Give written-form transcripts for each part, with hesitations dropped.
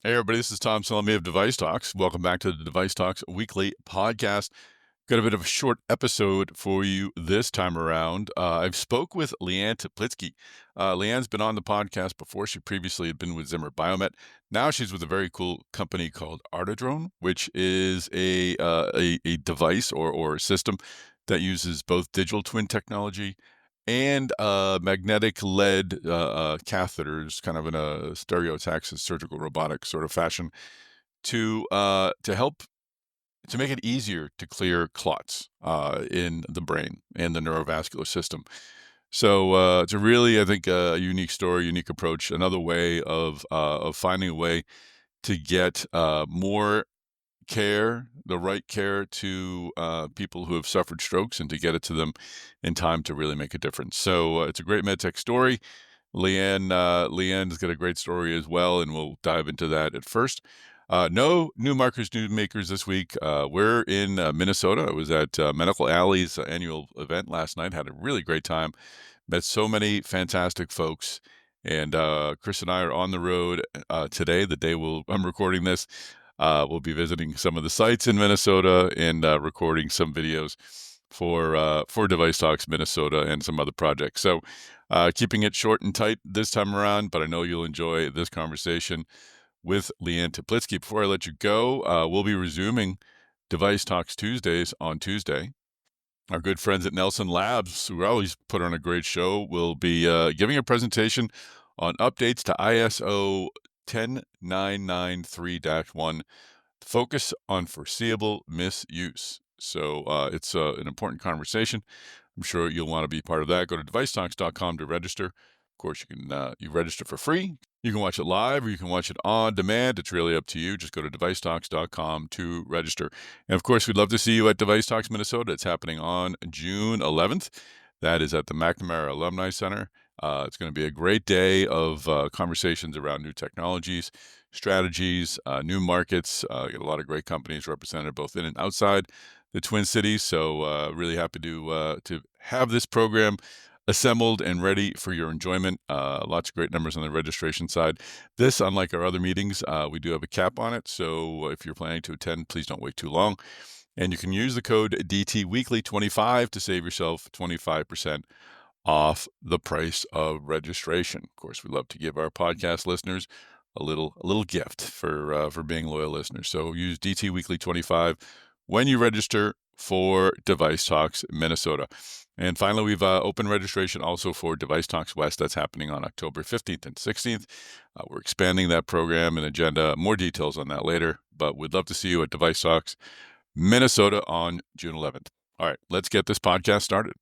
Hey, everybody, this is Tom Salemi of Device Talks. Welcome back to the Device Talks Weekly podcast. Got a bit of a short episode for you this time around. I've spoke with Liane Teplitsky. Liane's been on the podcast before. She previously had been with Zimmer Biomet. Now she's with a very cool company called ArteDrone, which is a device or a system that uses both digital twin technology and magnetic lead catheters, kind of in a stereotaxis surgical robotic sort of fashion, to help to make it easier to clear clots in the brain and the neurovascular system. So it's a really, I think, a unique story, unique approach, another way of finding a way to get more care, the right care to people who have suffered strokes and to get it to them in time to really make a difference. So it's a great medtech story. Leanne's got a great story as well, and we'll dive into that at first. No new markers, new makers this week. We're in Minnesota. I was at Medical Alley's annual event last night. Had a really great time. Met so many fantastic folks. And Chris and I are on the road today, the day I'm recording this. We'll be visiting some of the sites in Minnesota and recording some videos for Device Talks Minnesota and some other projects. So keeping it short and tight this time around, but I know you'll enjoy this conversation with Liane Teplitsky. Before I let you go, we'll be resuming Device Talks Tuesdays on Tuesday. Our good friends at Nelson Labs, who always put on a great show, will be giving a presentation on updates to ISO 10993-1, focus on foreseeable misuse. So it's an important conversation. I'm sure you'll want to be part of that. Go to devicetalks.com to register. Of course, you register for free. You can watch it live or you can watch it on demand. It's really up to you. Just go to devicetalks.com to register. And of course, we'd love to see you at Device Talks Minnesota. It's happening on June 11th. That is at the McNamara Alumni Center. It's going to be a great day of conversations around new technologies, strategies, new markets. Got a lot of great companies represented both in and outside the Twin Cities. So really happy to have this program assembled and ready for your enjoyment. Lots of great numbers on the registration side. This, unlike our other meetings, we do have a cap on it. So if you're planning to attend, please don't wait too long. And you can use the code DTWeekly25 to save yourself 25% off the price of registration. Of course, we love to give our podcast listeners a little gift for being loyal listeners. So use DT Weekly 25 when you register for Device Talks Minnesota. And finally, we've opened registration also for Device Talks West. That's happening on October 15th and 16th. We're expanding that program and agenda. More details on that later, but we'd love to see you at Device Talks Minnesota on June 11th. All right, let's get this podcast started.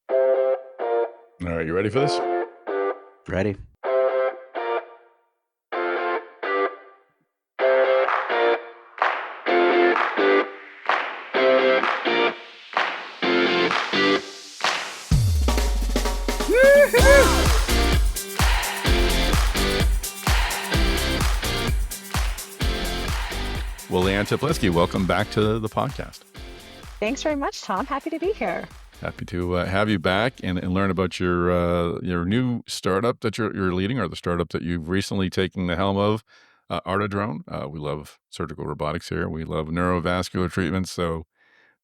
All right, you ready for this? Ready. Well, Liane Teplitsky, welcome back to the podcast. Thanks very much, Tom. Happy to be here. Happy to have you back and learn about your new startup that you're leading, or the startup that you've recently taken the helm of, ArteDrone. We love surgical robotics here. We love neurovascular treatments. So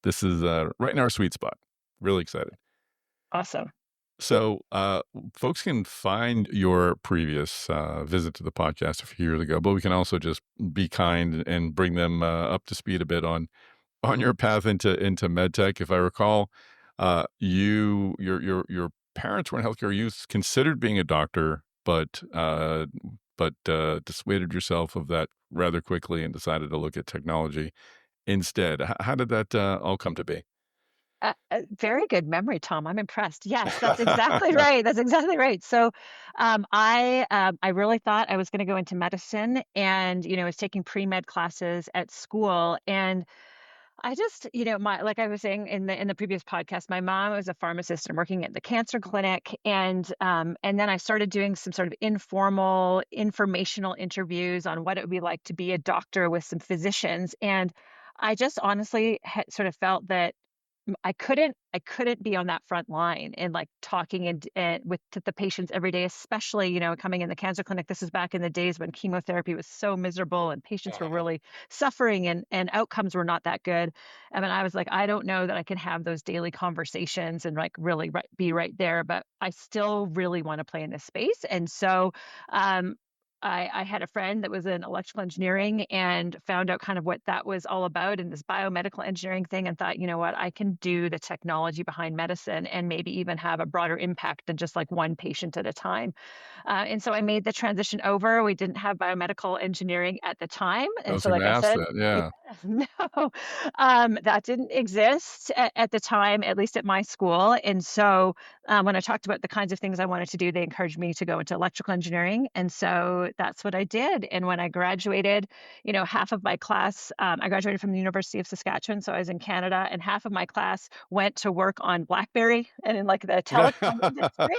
this is right in our sweet spot. Really excited. Awesome. So folks can find your previous visit to the podcast a few years ago, but we can also just be kind and bring them up to speed a bit on your path into medtech. If I recall, your parents were in healthcare. You considered being a doctor, but dissuaded yourself of that rather quickly and decided to look at technology instead. How did that all come to be? Very good memory, Tom. I'm impressed. Yes, that's exactly right. That's exactly right. So, I really thought I was going to go into medicine, and was taking pre-med classes at school, and I just, like I was saying in the previous podcast, my mom was a pharmacist and working at the cancer clinic, and then I started doing some sort of informal, informational interviews on what it would be like to be a doctor with some physicians, and I just honestly sort of felt that I couldn't be on that front line and, like, talking and with to the patients every day, especially, coming in the cancer clinic. This is back in the days when chemotherapy was so miserable and patients were Mhm. really suffering and outcomes were not that good. And then I was like, "I don't know that I can have those daily conversations and, like, really be right there," but I still really wanna play in this space. And so, um, I had a friend that was in electrical engineering and found out kind of what that was all about in this biomedical engineering thing and thought, you know what, I can do the technology behind medicine and maybe even have a broader impact than just like one patient at a time. And so I made the transition over. We didn't have biomedical engineering at the time. I And was so, gonna like I ask said, that, yeah, yeah. no, that didn't exist at the time, at least at my school. And so when I talked about the kinds of things I wanted to do, they encouraged me to go into electrical engineering. And so that's what I did. And when I graduated, half of my class, I graduated from the University of Saskatchewan. So I was in Canada, and half of my class went to work on BlackBerry and in like the telecom industry.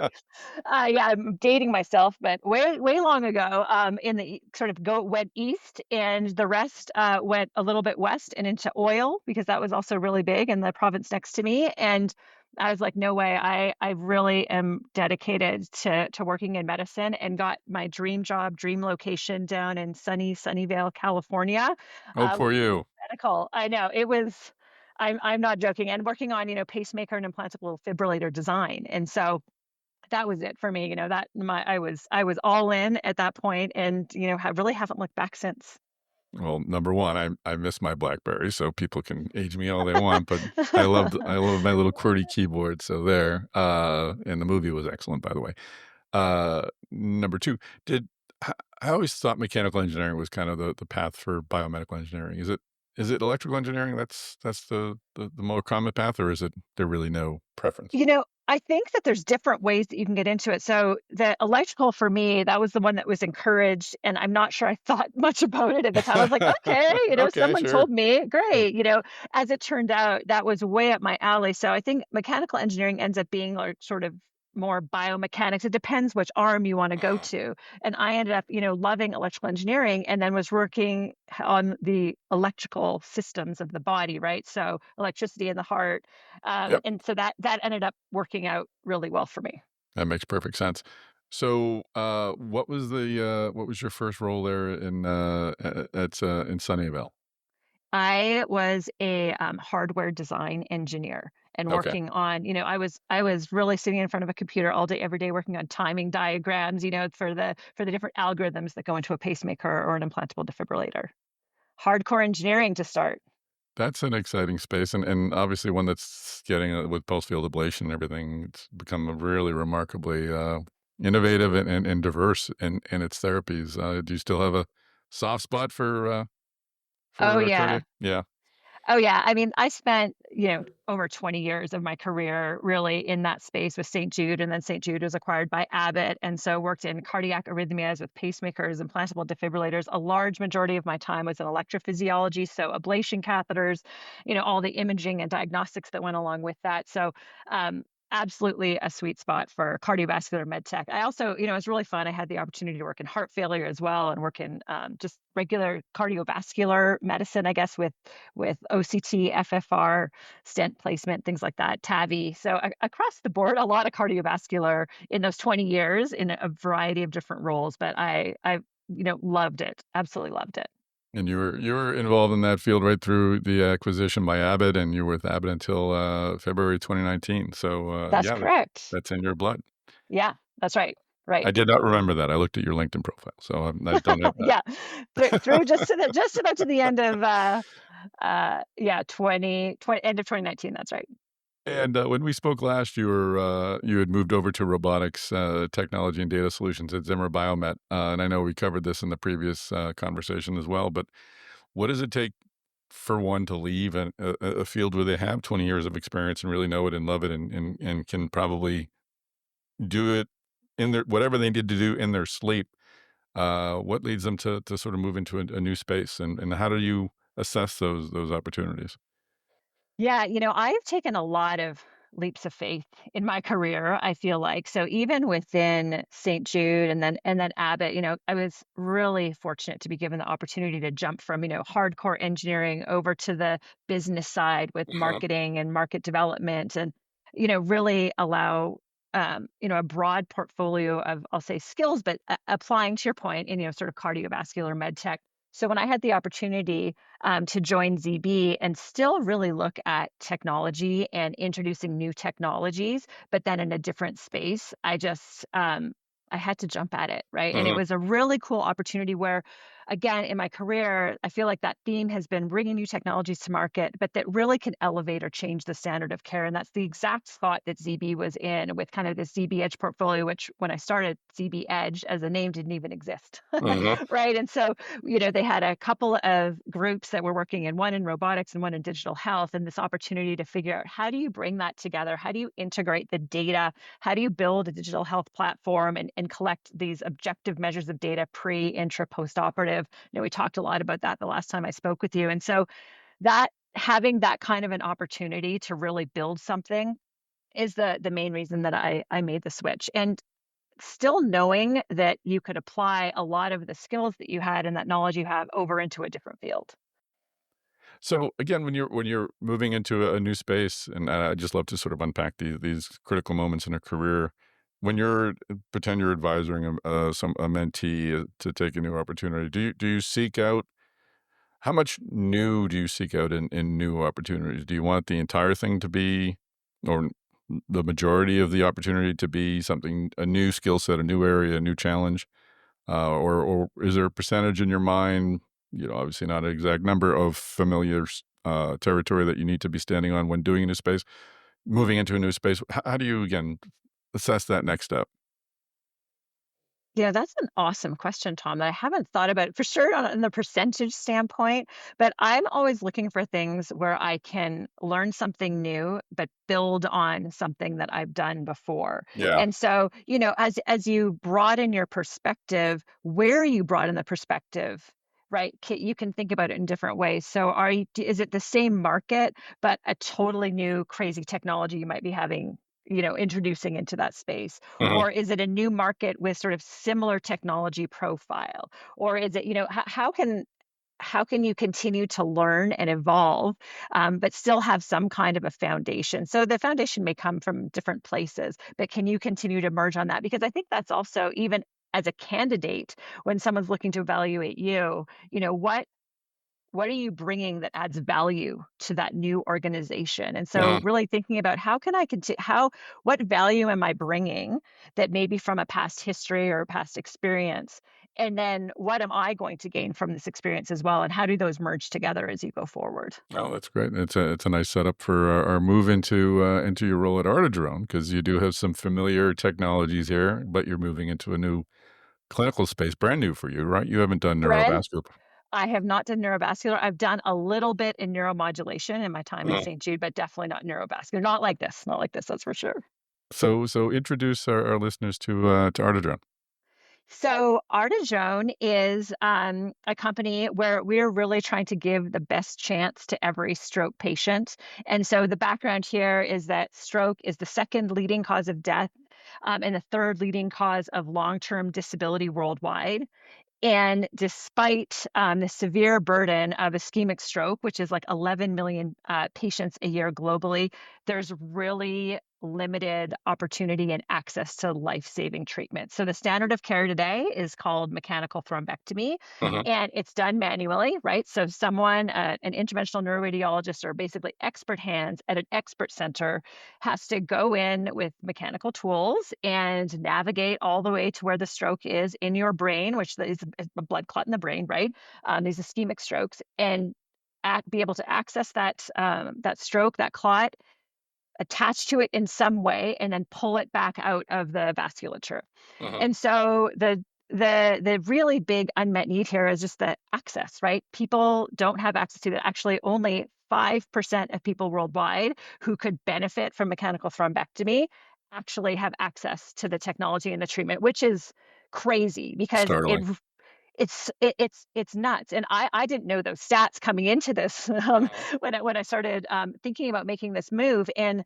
Yeah, I'm dating myself, but way, way long ago, in the sort of went east, and the rest went a little bit west and into oil because that was also really big in the province next to me. And I was like, no way, I really am dedicated to working in medicine, and got my dream job, dream location down in Sunnyvale, California, Oh, poor working in you. medical. I know it was. I'm not joking, and working on pacemaker and implantable defibrillator design. And so that was it for me, that my I was all in at that point, and, really haven't looked back since. Well, number 1, I miss my BlackBerry, so people can age me all they want, but I love my little QWERTY keyboard, so there, and the movie was excellent, by the way. Number 2, did I I always thought mechanical engineering was kind of the path for biomedical engineering. Is it electrical engineering that's the more common path, or is it there really no preference? I think that there's different ways that you can get into it. So the electrical for me, that was the one that was encouraged, and I'm not sure I thought much about it at the time. I was like, okay, Okay, someone sure. told me, Yeah. great. As it turned out, that was way up my alley. So I think mechanical engineering ends up being like sort of more biomechanics. It depends which arm you want to go Mhm. to. And I ended up, loving electrical engineering, and then was working on the electrical systems of the body, right? So electricity in the heart, Yep, and so that ended up working out really well for me. that makes perfect sense. So, what was your first role there in Sunnyvale? I was a hardware design engineer and Okay. working on, I was really sitting in front of a computer all day, every day, working on timing diagrams, for the different algorithms that go into a pacemaker or an implantable defibrillator. Hardcore engineering to start. That's an exciting space and obviously one that's getting, with pulse field ablation and everything, it's become a really remarkably, innovative and diverse in its therapies. Do you still have a soft spot Oh for yeah. cardiac? Yeah. Oh, yeah. I mean, I spent, over 20 years of my career really in that space with St. Jude, and then St. Jude was acquired by Abbott. And so worked in cardiac arrhythmias with pacemakers, implantable defibrillators. A large majority of my time was in electrophysiology, so ablation catheters, all the imaging and diagnostics that went along with that. So, absolutely a sweet spot for cardiovascular med tech. I also, it's really fun. I had the opportunity to work in heart failure as well, and work in just regular cardiovascular medicine, I guess, with OCT, FFR, stent placement, things like that, TAVI. So across the board, a lot of cardiovascular in those 20 years in a variety of different roles. But I loved it, absolutely loved it. And you were involved in that field right through the acquisition by Abbott, and you were with Abbott until, February 2019. So, That's yeah, correct. that's in your blood. Yeah, that's right. Right. I did not remember that. I looked at your LinkedIn profile, so I don't have that. Yeah, through just about to the end of yeah, 2020, end of 2019. That's right. And, when we spoke last, you had moved over to robotics, technology and data solutions at Zimmer Biomet, and I know we covered this in the previous, conversation as well, but what does it take for one to leave a field where they have 20 years of experience and really know it and love it and can probably do it in their whatever they need to do in their sleep? What leads them to sort of move into a new space, and how do you assess those opportunities? Yeah, I've taken a lot of leaps of faith in my career, I feel like. So even within St. Jude and then Abbott, I was really fortunate to be given the opportunity to jump from, hardcore engineering over to the business side with Uh-huh. marketing and market development and, really allow a broad portfolio of, I'll say, skills, but applying to your point in, sort of cardiovascular med tech. So when I had the opportunity to join ZB and still really look at technology and introducing new technologies, but then in a different space, I had to jump at it, right? And it Uh-huh. was a really cool opportunity where, again, in my career, I feel like that theme has been bringing new technologies to market, but that really can elevate or change the standard of care. And that's the exact spot that ZB was in with kind of the ZB Edge portfolio, which when I started, ZB Edge as a name didn't even exist, Uh-huh. right? And so they had a couple of groups that were working in one in robotics and one in digital health, and this opportunity to figure out how do you bring that together? How do you integrate the data? How do you build a digital health platform and collect these objective measures of data pre, intra, post operative? We talked a lot about that the last time I spoke with you. And so that having that kind of an opportunity to really build something is the main reason that I made the switch. And still knowing that you could apply a lot of the skills that you had and that knowledge you have over into a different field. So again, when you're moving into a new space, and I just love to sort of unpack these critical moments in a career. When you're pretend you're advising a mentee to take a new opportunity, do you seek out how much new do you seek out in new opportunities? Do you want the entire thing to be, or the majority of the opportunity to be something, a new skill set, a new area, a new challenge? Or is there a percentage in your mind, obviously not an exact number, of familiar territory that you need to be standing on when doing a new space, moving into a new space? How do you, again, assess that next step? Yeah, that's an awesome question, Tom, that I haven't thought about for sure on the percentage standpoint, but I'm always looking for things where I can learn something new, but build on something that I've done before. Yeah. And so, as you broaden your perspective, where you broaden the perspective, right? You can think about it in different ways. So, is it the same market, but a totally new, crazy technology you might be having? Introducing into that space? Uh-huh. Or is it a new market with sort of similar technology profile? Or is it, how can you continue to learn and evolve, but still have some kind of a foundation? So the foundation may come from different places, but can you continue to merge on that? Because I think that's also even as a candidate, when someone's looking to evaluate you, what are you bringing that adds value to that new organization? And so Uh-huh. really thinking about how can I continue, what value am I bringing that maybe from a past history or past experience? And then what am I going to gain from this experience as well? And how do those merge together as you go forward? Oh, that's great. It's a nice setup for our move into your role at ArteDrone, because you do have some familiar technologies here, but you're moving into a new clinical space, brand new for you, right? You haven't done Brand, neurovascular. I have not done neurovascular. I've done a little bit in neuromodulation in my time at Uh-huh. St. Jude, but definitely not neurovascular. Not like this, that's for sure. So introduce our listeners to ArteDrone. So ArteDrone is a company where we're really trying to give the best chance to every stroke patient. And so the background here is that stroke is the second leading cause of death and the third leading cause of long-term disability worldwide. And despite the severe burden of ischemic stroke, which is like 11 million patients a year globally, there's really limited opportunity and access to life-saving treatment. So the standard of care today is called mechanical thrombectomy, Uh-huh. and it's done manually, right? So someone, an interventional neuroradiologist, or basically expert hands at an expert center, has to go in with mechanical tools and navigate all the way to where the stroke is in your brain, which is a blood clot in the brain, right? These ischemic strokes, and be able to access that stroke, that clot, attach to it in some way, and then pull it back out of the vasculature. Uh-huh. And so the really big unmet need here is just the access, right? People don't have access to that. Actually, only 5% of people worldwide who could benefit from mechanical thrombectomy actually have access to the technology and the treatment, which is crazy because Startling. it's nuts. And I didn't know those stats coming into this Uh-huh. when I started thinking about making this move. And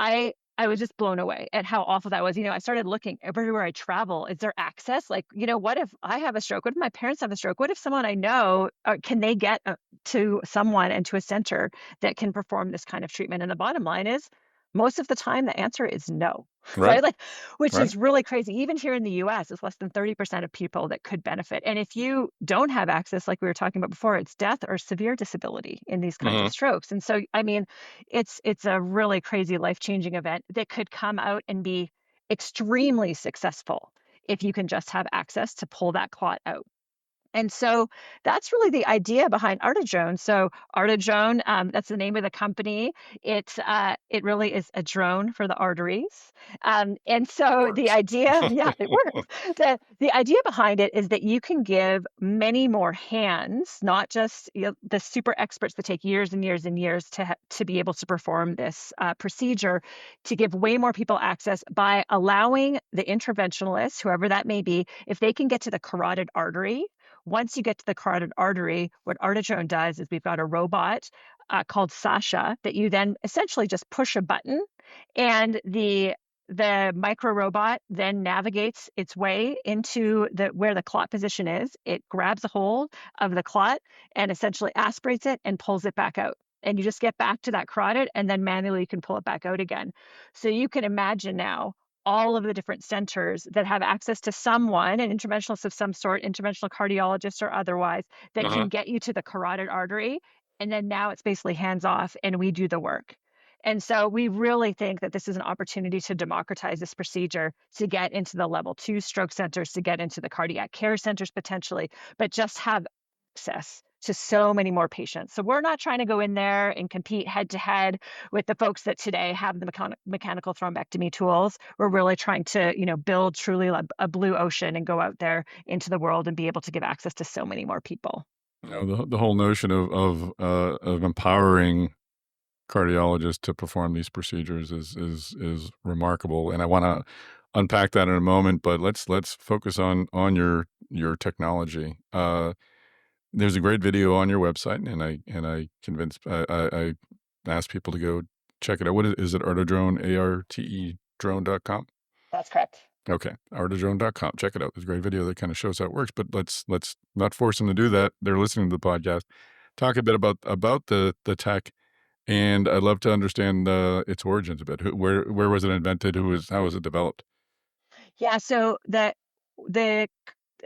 I was just blown away at how awful that was. I started looking everywhere I travel. Is there access? Like, what if I have a stroke? What if my parents have a stroke? What if someone I know, can they get to someone and to a center that can perform this kind of treatment? And the bottom line is, most of the time, the answer is no, Right. right? Like, which Right. is really crazy. Even here in the US, it's less than 30% of people that could benefit. And if you don't have access, like we were talking about before, it's death or severe disability in these kinds of Hmm. strokes. And so, I mean, it's a really crazy life-changing event that could come out and be extremely successful if you can just have access to pull that clot out. And so that's really the idea behind ArteDrone. So ArteDrone, that's the name of the company. It really is a drone for the arteries. And It so the works. idea, yeah, it works. The idea behind it is that you can give many more hands, not just the super experts that take years and years and years to be able to perform this procedure, to give way more people access by allowing the interventionalists, whoever that may be, if they can get to the carotid artery. Once you get to the carotid artery, what ArteDrone does is we've got a robot called Sasha that you then essentially just push a button, and the micro robot then navigates its way into where the clot position is. It grabs a hold of the clot and essentially aspirates it and pulls it back out. And you just get back to that carotid, and then manually you can pull it back out again. So you can imagine now all of the different centers that have access to someone, an interventionalist of some sort, interventional cardiologist or otherwise, that Uh-huh. can get you to the carotid artery. And then now it's basically hands off and we do the work. And so we really think that this is an opportunity to democratize this procedure, to get into the level 2 stroke centers, to get into the cardiac care centers potentially, but just have access to so many more patients. So we're not trying to go in there and compete head to head with the folks that today have the mechanical thrombectomy tools. We're really trying to, build truly a blue ocean and go out there into the world and be able to give access to so many more people. The whole notion of empowering cardiologists to perform these procedures is remarkable, and I want to unpack that in a moment. But let's focus on your technology. There's a great video on your website, and I convinced I asked people to go check it out. What is it? ArteDrone, ARTE drone.com. That's correct. Okay, ArteDrone.com. Check it out. There's a great video that kind of shows how it works. But let's not force them to do that. They're listening to the podcast. Talk a bit about the tech, and I'd love to understand its origins a bit. Where was it invented? How was it developed? Yeah, so the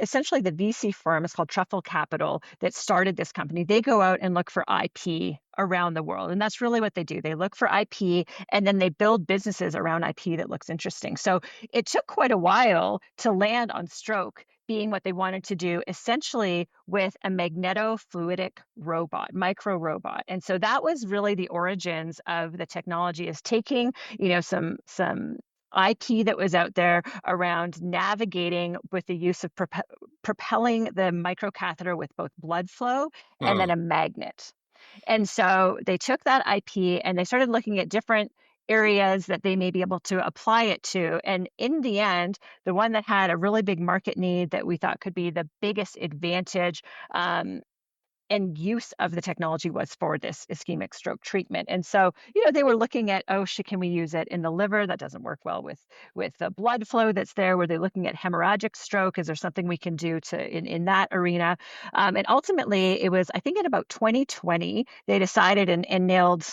essentially the VC firm is called Truffle Capital that started this company. They go out and look for IP around the world. And that's really what they do. They look for IP and then they build businesses around IP that looks interesting. So it took quite a while to land on stroke being what they wanted to do, essentially with a magnetofluidic robot, micro robot. And so that was really the origins of the technology, is taking, some IP that was out there around navigating with the use of propelling the microcatheter with both blood flow and then Oh, a magnet. And so they took that IP and they started looking at different areas that they may be able to apply it to. And in the end, the one that had a really big market need that we thought could be the biggest advantage, and use of the technology was for this ischemic stroke treatment. And so, they were looking at, oh, can we use it in the liver? That doesn't work well with the blood flow that's there. Were they looking at hemorrhagic stroke? Is there something we can do in that arena? And ultimately, it was, I think, in about 2020, they decided and nailed,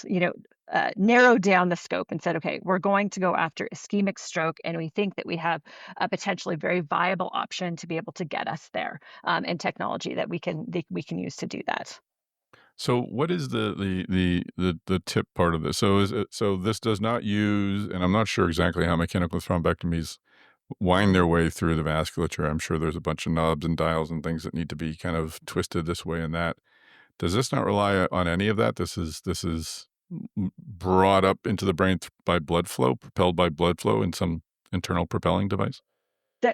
narrowed down the scope and said, okay, we're going to go after ischemic stroke, and we think that we have a potentially very viable option to be able to get us there, and technology that we can use to do that. so what is the tip part of this? So this does not use, and I'm not sure exactly how mechanical thrombectomies wind their way through the vasculature. I'm sure there's a bunch of knobs and dials and things that need to be kind of twisted this way and that. Does this not rely on any of that? This is brought up into the brain by blood flow, propelled by blood flow in some internal propelling device?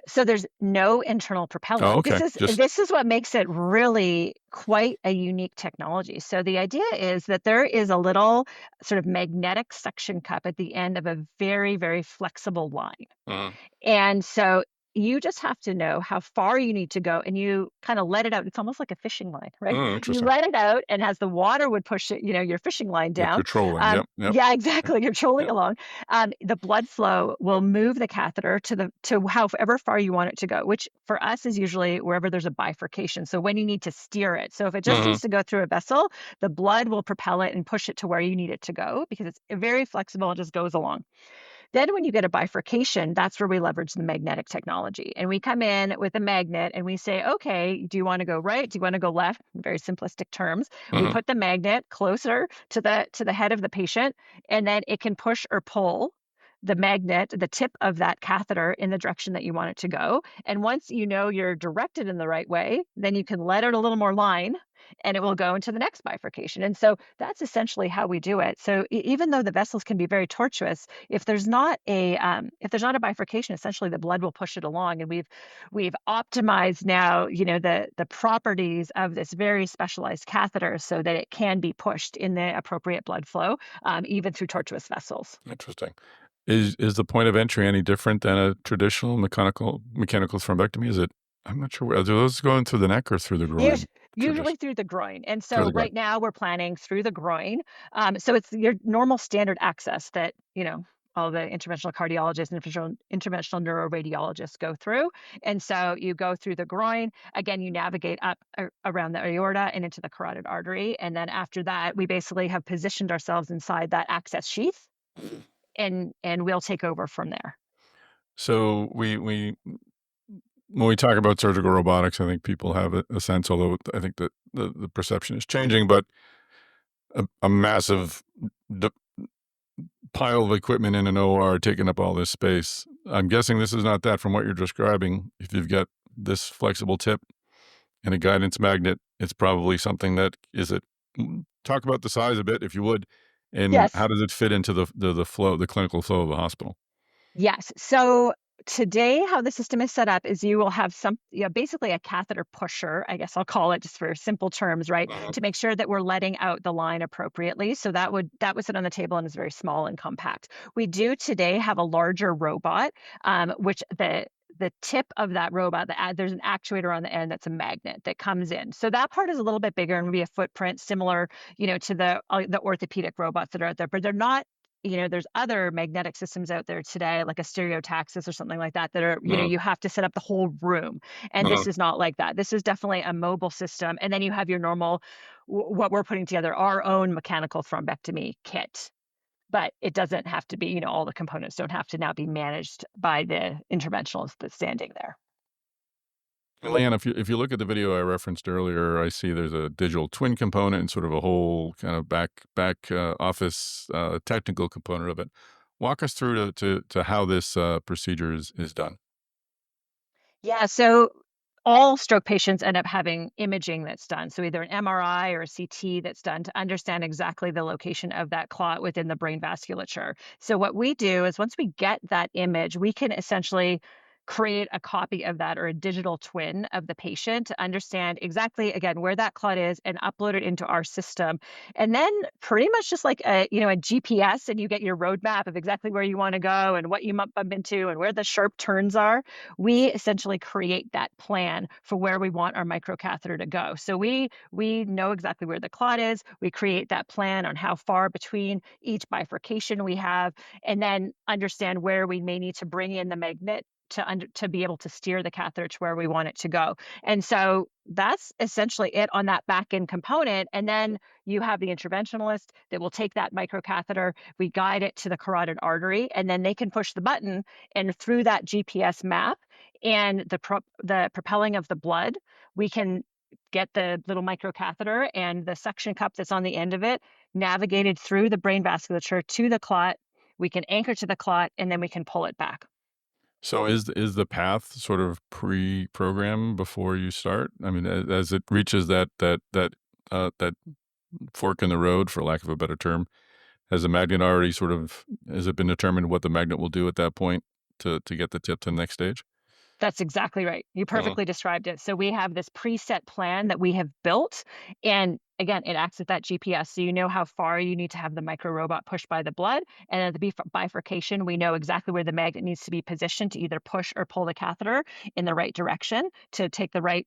So there's no internal propellant. Oh, This okay. is Just this is what makes it really quite a unique technology. So the idea is that there is a little sort of magnetic suction cup at the end of a very, very flexible line. uh And so you just have to know how far you need to go, and you kind of let it out. It's almost like a fishing line, right? Oh, You interesting. let it out, and as the water would push it, your fishing line Like down. controlling. Yep. Yep. Yeah, exactly. You're trolling Yep. along. The blood flow will move the catheter to however far you want it to go, which for us is usually wherever there's a bifurcation. So when you need to steer it. So if it just Mhm. needs to go through a vessel, the blood will propel it and push it to where you need it to go because it's very flexible and just goes along. Then when you get a bifurcation, that's where we leverage the magnetic technology. And we come in with a magnet and we say, okay, do you want to go right? Do you want to go left? In very simplistic terms. We Mhm. put the magnet closer to the head of the patient, and then it can push or pull the magnet, the tip of that catheter in the direction that you want it to go. And once you know you're directed in the right way, then you can let out a little more line and it will go into the next bifurcation. And so that's essentially how we do it. So even though the vessels can be very tortuous, if there's not a bifurcation, essentially the blood will push it along. And we've optimized now, the properties of this very specialized catheter so that it can be pushed in the appropriate blood flow, even through tortuous vessels. Interesting. Is the point of entry any different than a traditional mechanical thrombectomy? Is it? I'm not sure. Are those going through the neck or through the Us- groin? Tradition Usually through the groin. And through so the groin. right now we're planning through the groin. So it's your normal standard access that, all the interventional cardiologists and interventional neuroradiologists go through. And so you go through the groin. Again, you navigate up around the aorta and into the carotid artery. And then after that, we basically have positioned ourselves inside that access sheath and we'll take over from there. So we when we talk about surgical robotics, I think people have a sense, although I think that the perception is changing, but a massive d- pile of equipment in an OR taking up all this space. I'm guessing this is not that from what you're describing. If you've got this flexible tip and a guidance magnet, it's probably something that is it. Talk about the size a bit, if you would, and Yes. how does it fit into the flow, the clinical flow of a hospital? Yes. So today, how the system is set up is you will have basically a catheter pusher, I guess I'll call it just for simple terms, right? Mhm. To make sure that we're letting out the line appropriately. So that would sit on the table and is very small and compact. We do today have a larger robot, which the tip of that robot, there's an actuator on the end that's a magnet that comes in. So that part is a little bit bigger and will be a footprint similar, to the orthopedic robots that are out there, but they're not. There's other magnetic systems out there today, like a stereotaxis or something like that, that are, Mhm. you have to set up the whole room. And this Mhm. is not like that. This is definitely a mobile system. And then you have your normal, what we're putting together, our own mechanical thrombectomy kit. But it doesn't have to be, all the components don't have to now be managed by the interventionalist that's standing there. Leanne, if you look at the video I referenced earlier, I see there's a digital twin component and sort of a whole kind of back office technical component of it. Walk us through to how this procedure is done. Yeah, so all stroke patients end up having imaging that's done. So either an MRI or a CT that's done to understand exactly the location of that clot within the brain vasculature. So what we do is once we get that image, we can essentially create a copy of that or a digital twin of the patient to understand exactly again where that clot is and upload it into our system. And then pretty much just like a GPS, and you get your roadmap of exactly where you want to go and what you might bump into and where the sharp turns are. We essentially create that plan for where we want our microcatheter to go. So we know exactly where the clot is. We create that plan on how far between each bifurcation we have, and then understand where we may need to bring in the magnet to be able to steer the catheter to where we want it to go. And so that's essentially it on that back end component. And then you have the interventionalist that will take that microcatheter, we guide it to the carotid artery, and then they can push the button, and through that GPS map and the propelling of the blood, we can get the little microcatheter and the suction cup that's on the end of it navigated through the brain vasculature to the clot. We can anchor to the clot and then we can pull it back. So is the path sort of pre-programmed before you start? I mean, as it reaches that fork in the road, for lack of a better term, has the magnet already sort of has it been determined what the magnet will do at that point to get the tip to the next stage? That's exactly right. You Mhm. perfectly described it. So we have this preset plan that we have built, and again, it acts with that GPS. So you know how far you need to have the micro robot pushed by the blood. And at the bifurcation, we know exactly where the magnet needs to be positioned to either push or pull the catheter in the right direction to take the right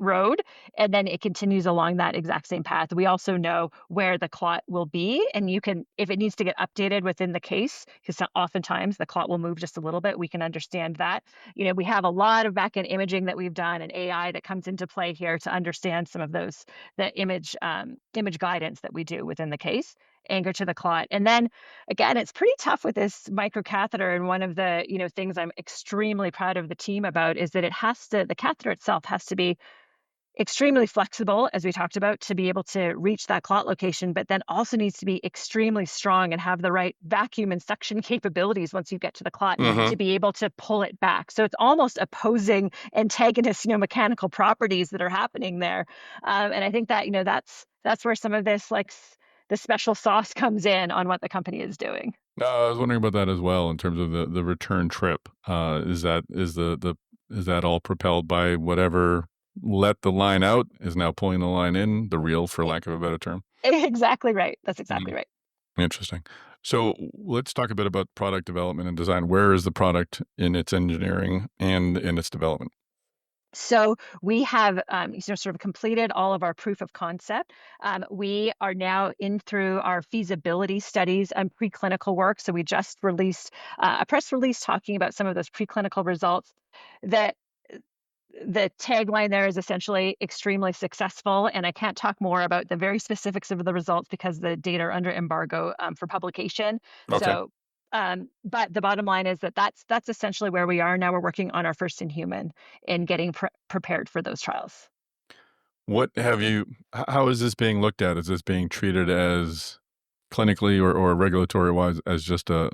road, and then it continues along that exact same path. We also know where the clot will be, and you can, if it needs to get updated within the case, because oftentimes the clot will move just a little bit, we can understand that. We have a lot of back-end imaging that we've done and AI that comes into play here to understand some of those, the image guidance that we do within the case, anchor to the clot. And then again, it's pretty tough with this microcatheter. And one of the, things I'm extremely proud of the team about is that the catheter itself has to be extremely flexible, as we talked about, to be able to reach that clot location, but then also needs to be extremely strong and have the right vacuum and suction capabilities once you get to the clot Hmm. to be able to pull it back. So it's almost opposing antagonist, mechanical properties that are happening there. And I think that, that's where some of this, like, the special sauce comes in on what the company is doing. No, I was wondering about that as well in terms of the return trip. Is that all propelled by whatever let the line out is now pulling the line in, the reel, for lack of a better term? Exactly right. That's exactly Mhm. right. Interesting. So let's talk a bit about product development and design. Where is the product in its engineering and in its development? So we have, sort of completed all of our proof of concept. We are now in through our feasibility studies and preclinical work. So we just released a press release talking about some of those preclinical results. That the tagline there is essentially extremely successful, and I can't talk more about the very specifics of the results because the data are under embargo for publication. Okay. But the bottom line is that that's essentially where we are now. We're working on our first in human and getting prepared for those trials. What have you how is this being looked at? Is this being treated as clinically or regulatory wise as just a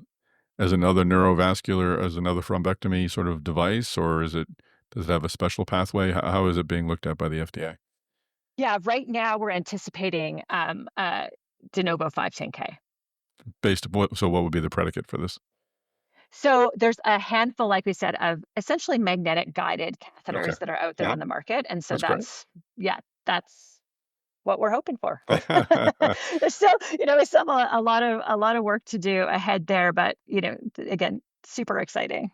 as another neurovascular, as another thrombectomy sort of device, or does it have a special pathway? How is it being looked at by the FDA? Yeah, right now we're anticipating de novo 510(k). Based what would be the predicate for this? So there's a handful, like we said, of essentially magnetic guided Okay. catheters that are out there Uh-huh. on the market. And so That's great. yeah, that's what we're hoping for. There's still a lot of work to do ahead there, but again, super exciting.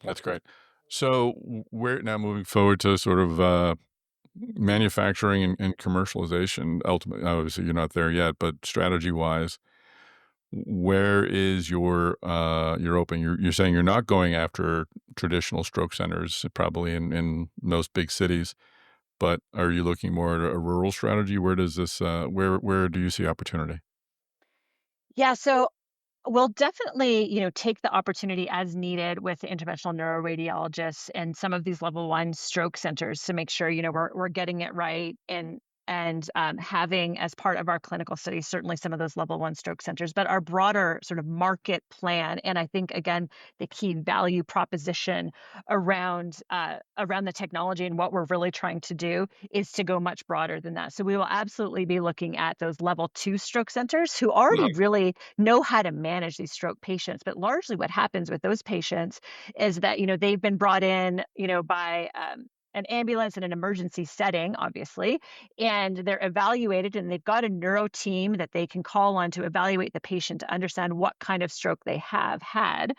That's great. So we're now moving forward to sort of manufacturing and commercialization. Ultimately, obviously, you're not there yet, but strategy wise, where is your opening? You're saying you're not going after traditional stroke centers, probably in most big cities, but are you looking more at a rural strategy? Where does this where do you see opportunity? Yeah, so we'll definitely, take the opportunity as needed with the interventional neuroradiologists and some of these level one stroke centers to make sure, we're getting it right and having as part of our clinical studies certainly some of those level one stroke centers, but our broader sort of market plan, and I think again the key value proposition around the technology and what we're really trying to do is to go much broader than that. So we will absolutely be looking at those level two stroke centers who already Mhm. really know how to manage these stroke patients. But largely what happens with those patients is that, they've been brought in, by an ambulance in an emergency setting, obviously, and they're evaluated and they've got a neuro team that they can call on to evaluate the patient to understand what kind of stroke they have had.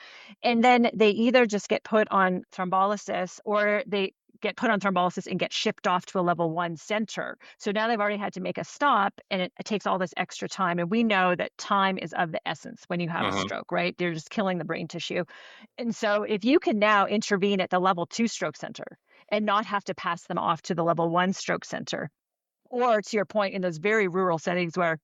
And then they either just get put on thrombolysis or they get put on thrombolysis and get shipped off to a level one center. So now they've already had to make a stop and it takes all this extra time. And we know that time is of the essence when you have a Mhm. stroke, right? They're just killing the brain tissue. And so if you can now intervene at the level two stroke center and not have to pass them off to the level one stroke center, or to your point, in those very rural settings where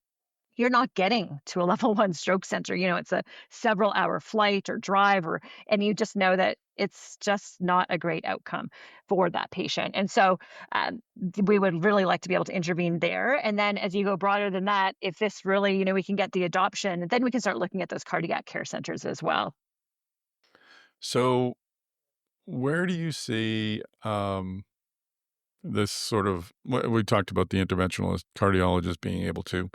you're not getting to a level one stroke center, it's a several hour flight or drive, and you just know that it's just not a great outcome for that patient. And so we would really like to be able to intervene there. And then as you go broader than that, if this really, we can get the adoption, then we can start looking at those cardiac care centers as well. So where do you see this sort of we talked about the interventionalist cardiologist being able to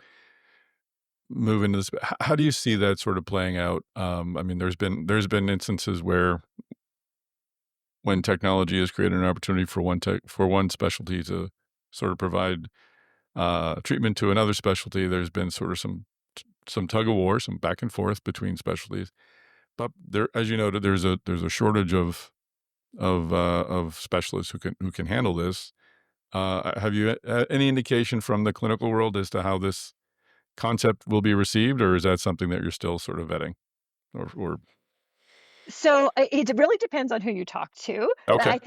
move into this. How do you see that sort of playing out? I mean, there's been instances where when technology has created an opportunity for one specialty to sort of provide treatment to another specialty. There's been sort of some tug of war, some back and forth between specialties. But there, as you noted, there's a shortage of specialists who can handle this. Have you any indication from the clinical world as to how this concept will be received, or is that something that you're still sort of vetting? Or So, it really depends on who you talk to, but okay,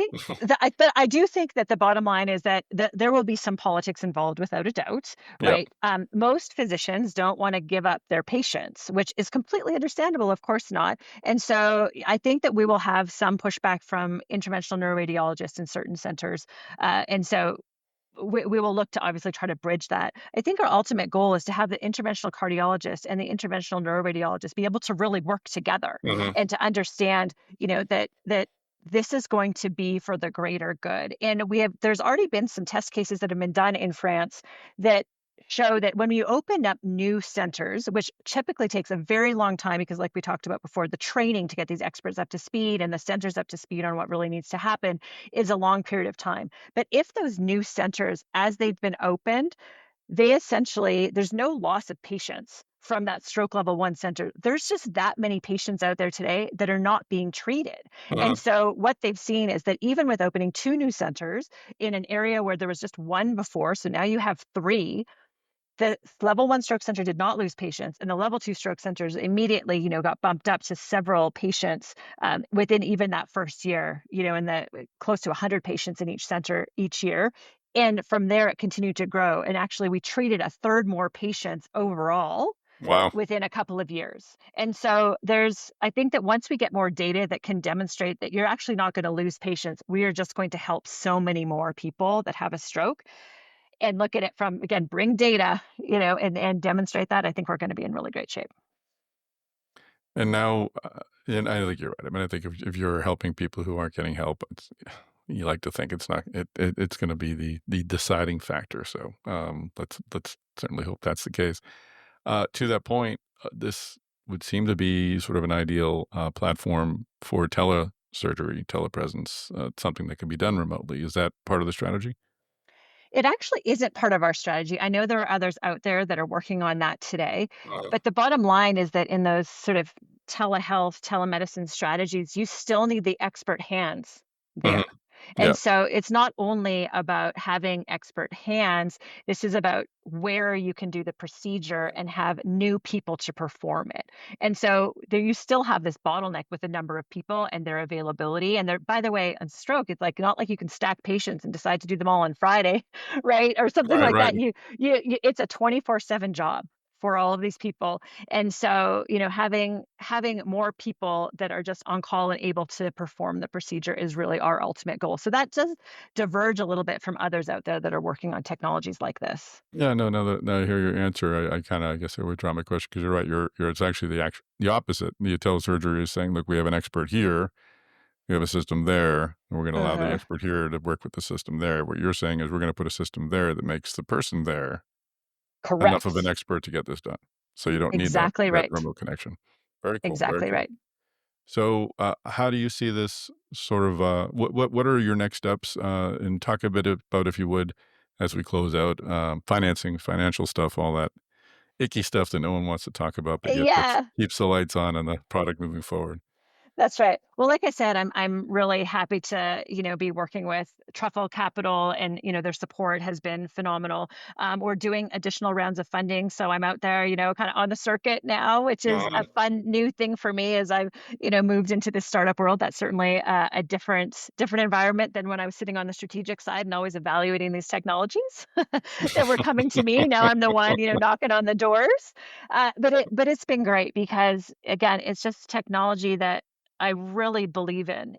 I do think that the bottom line is that there will be some politics involved without a doubt, yep, right? Most physicians don't wanna give up their patients, which is completely understandable, of course not, and so I think that we will have some pushback from interventional neuroradiologists in certain centers, and so we will look to obviously try to bridge that. I think our ultimate goal is to have the interventional cardiologist and the interventional neuroradiologist be able to really work together hmm, and to understand, that this is going to be for the greater good. And there's already been some test cases that have been done in France that show that when you open up new centers, which typically takes a very long time because like we talked about before, the training to get these experts up to speed and the centers up to speed on what really needs to happen is a long period of time. But if those new centers, as they've been opened, they essentially, there's no loss of patients from that stroke level one center. There's just that many patients out there today that are not being treated. And hmm, so what they've seen is that even with opening two new centers in an area where there was just one before, so now you have three, the level one stroke center did not lose patients, and the level two stroke centers immediately, got bumped up to several patients within even that first year, in the close to 100 patients in each center each year. And from there, it continued to grow. And actually, we treated a third more patients overall wow. within a couple of years. And so I think that once we get more data that can demonstrate that you're actually not going to lose patients, we are just going to help so many more people that have a stroke and look at it from, again, bring data, and demonstrate that, I think we're gonna be in really great shape. And now, and I think you're right. I mean, I think if you're helping people who aren't getting help, you like to think it's not it's going to be the deciding factor. So let's certainly hope that's the case. To that point, this would seem to be sort of an ideal platform for telesurgery, telepresence, something that can be done remotely. Is that part of the strategy? It actually isn't part of our strategy. I know there are others out there that are working on that today, Uh, but the bottom line is that in those sort of telehealth, telemedicine strategies, you still need the expert hands mhm, there. And yeah. so it's not only about having expert hands, this is about where you can do the procedure and have new people to perform it. And so there you still have this bottleneck with the number of people and their availability. And there, by the way, on stroke, it's like not like you can stack patients and decide to do them all on Friday, right? Or something Right. like Right. that. You it's a 24/7 job for all of these people. And so, having more people that are just on call and able to perform the procedure is really our ultimate goal. So that does diverge a little bit from others out there that are working on technologies like this. Yeah, no, now I hear your answer, I kinda I guess I withdraw my question because 'cause you're right, it's actually the opposite. The telesurgery is saying, "Look, we have an expert here, we have a system there, and we're gonna allow the Uh-huh. expert here to work with the system there." What you're saying is we're gonna put a system there that makes the person there enough of an Correct. expert to get this done, so you don't need Exactly that right. remote connection. Very cool, very Exactly cool. right. So, how do you see this sort of, what are your next steps? And talk a bit about, if you would, as we close out, financing, financial stuff, all that icky stuff that no one wants to talk about, but yet Yeah. keeps the lights on and the product moving forward. That's right. Well, like I said, I'm really happy to, be working with Truffle Capital and, their support has been phenomenal. We're doing additional rounds of funding. So I'm out there, kind of on the circuit now, which is a Mhm. fun new thing for me as I've, moved into this startup world. That's certainly a different environment than when I was sitting on the strategic side and always evaluating these technologies that were coming to me. Now I'm the one, knocking on the doors. But it's been great because again, it's just technology that I really believe in,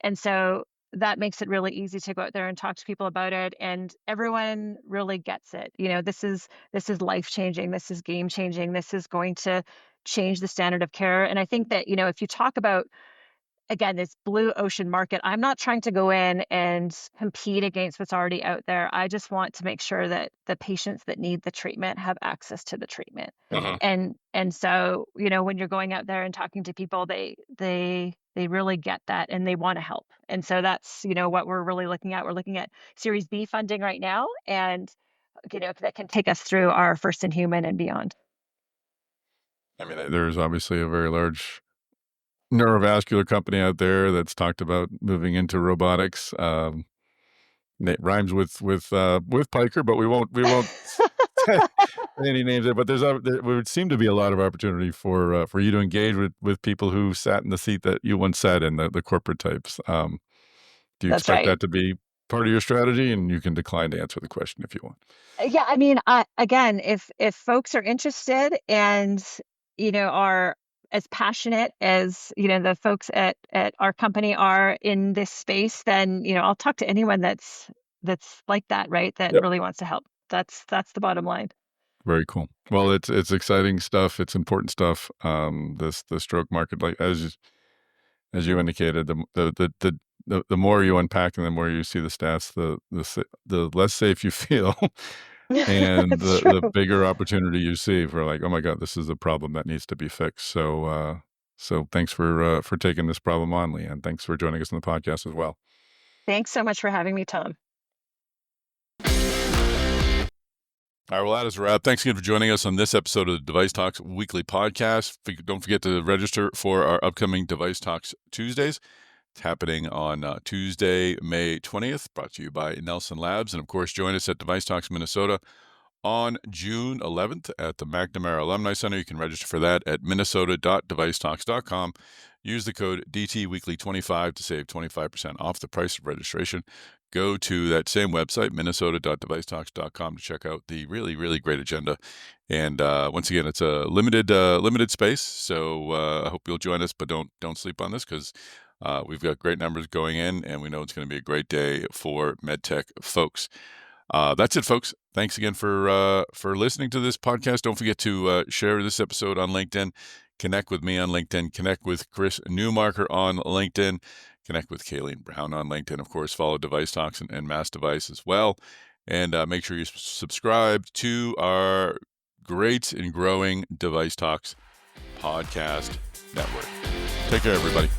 and so that makes it really easy to go out there and talk to people about it, and everyone really gets it. This is life changing, this is game changing, this is going to change the standard of care. And I think that, if you talk about, again, this blue ocean market, I'm not trying to go in and compete against what's already out there. I just want to make sure that the patients that need the treatment have access to the treatment. Mhm. And so, when you're going out there and talking to people, they really get that and they want to help. And so that's, what we're really looking at. We're looking at Series B funding right now, and that can take us through our first in human and beyond. I mean, there's obviously a very large neurovascular company out there that's talked about moving into robotics. It rhymes with Piker, but we won't say any names there. But there would seem to be a lot of opportunity for you to engage with people who sat in the seat that you once sat in, the corporate types. Do you That's expect right. that to be part of your strategy? And you can decline to answer the question if you want. Yeah, I mean, again, if folks are interested and are as passionate as the folks at our company are in this space, then I'll talk to anyone that's like that, right? That Yep. really wants to help. That's the bottom line. Very cool. Well, it's exciting stuff. It's important stuff. The stroke market, like as you indicated, the more you unpack and the more you see the stats, the less safe you feel, and That's the true. bigger opportunity you see for like, oh my God, this is a problem that needs to be fixed. So thanks for taking this problem on, Leanne. Thanks for joining us on the podcast as well. Thanks so much for having me, Tom. All right, well, that is a wrap. Thanks again for joining us on this episode of the Device Talks Weekly Podcast. Don't forget to register for our upcoming Device Talks Tuesdays. It's happening on Tuesday, May 20th, brought to you by Nelson Labs. And of course, join us at Device Talks Minnesota on June 11th at the McNamara Alumni Center. You can register for that at minnesota.devicetalks.com. Use the code DTWeekly25 to save 25% off the price of registration. Go to that same website, minnesota.devicetalks.com, to check out the really, really great agenda. And once again, it's a limited space, so I hope you'll join us. But don't sleep on this, because we've got great numbers going in, and we know it's going to be a great day for medtech folks. That's it, folks. Thanks again for listening to this podcast. Don't forget to share this episode on LinkedIn. Connect with me on LinkedIn. Connect with Chris Newmarker on LinkedIn. Connect with Kayleen Brown on LinkedIn. Of course, follow Device Talks and Mass Device as well. And make sure you subscribe to our great and growing Device Talks podcast network. Take care, everybody.